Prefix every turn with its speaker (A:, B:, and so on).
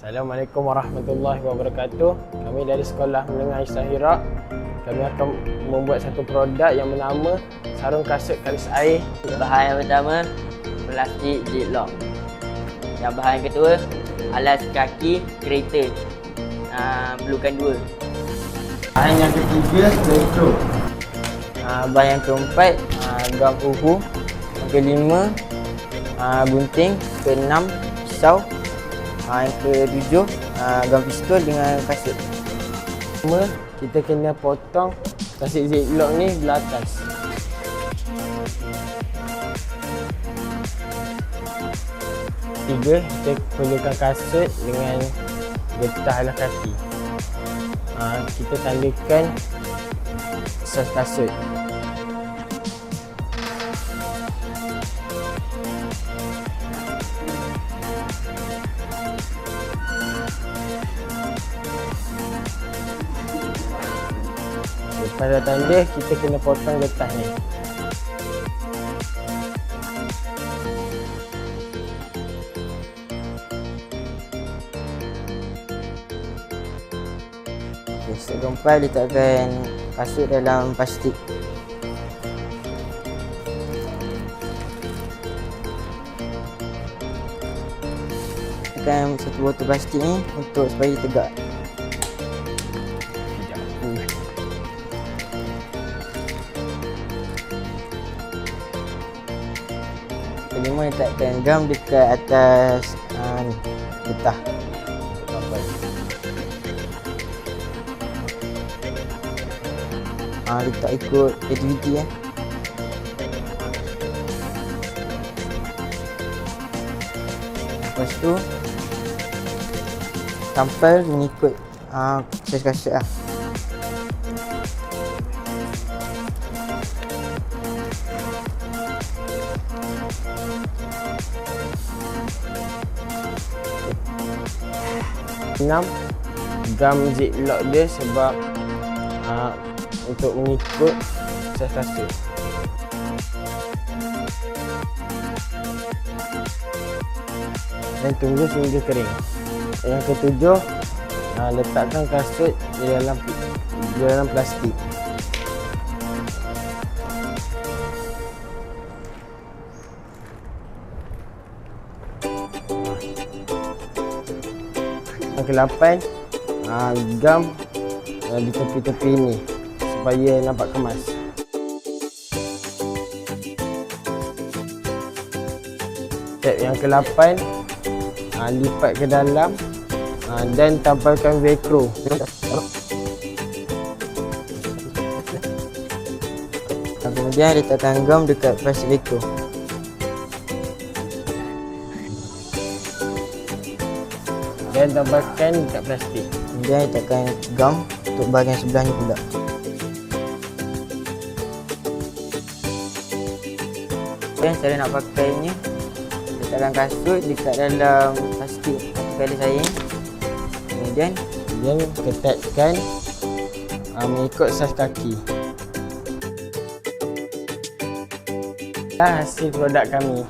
A: Assalamualaikum warahmatullahi wabarakatuh. Kami dari Sekolah Menengah Islahira. Kami akan membuat satu produk yang bernama sarung kasut kalis air.
B: Bahan yang pertama, plastik ziplock. Yang bahan yang kedua, alas kaki kereta. Perlukan 2.
A: Bahan yang ketiga, velcro.
B: Bahan yang keempat, gam uhu. Yang kelima, gunting. Keenam, pisau. Yang ketujuh, gam pistol dengan kasut.
A: Pertama, kita kena potong kasut ziplock ni belah atas. Tiga, kita perlukan kasut dengan getah alas kaki. Kita tandaikan saiz kasut. Lepas dah tandai, kita kena potong getah ni.
B: Step keempat, letakkan kasut dalam plastik. Tekan satu botol plastik ni untuk supaya tegak. Kelima, letakkan gam dekat atas getah. Letak ikut aktiviti ya. Lepas tu tampal mengikut saiz kasut lah.
A: Enam, gam ziplock dia sebab untuk mengikut saiz kasut. Dan tunggu sehingga kering. Yang ketujuh, letakkan kasut di dalam plastik. Yang ke-8, gam di tepi-tepi ni supaya nampak kemas. Step yang ke-8, lipat ke dalam dan tampalkan velcro.
B: Kemudian letakkan gam dekat plastik velcro.
A: Dan tampalkan dekat plastik.
B: Kemudian letakkan gam untuk bahagian sebelahnya pula. Dan cara nak pakainya, letakkan kasut dekat dalam plastik kalis air. Kemudian
A: ketatkan mengikut saiz kaki. Hasil produk kami.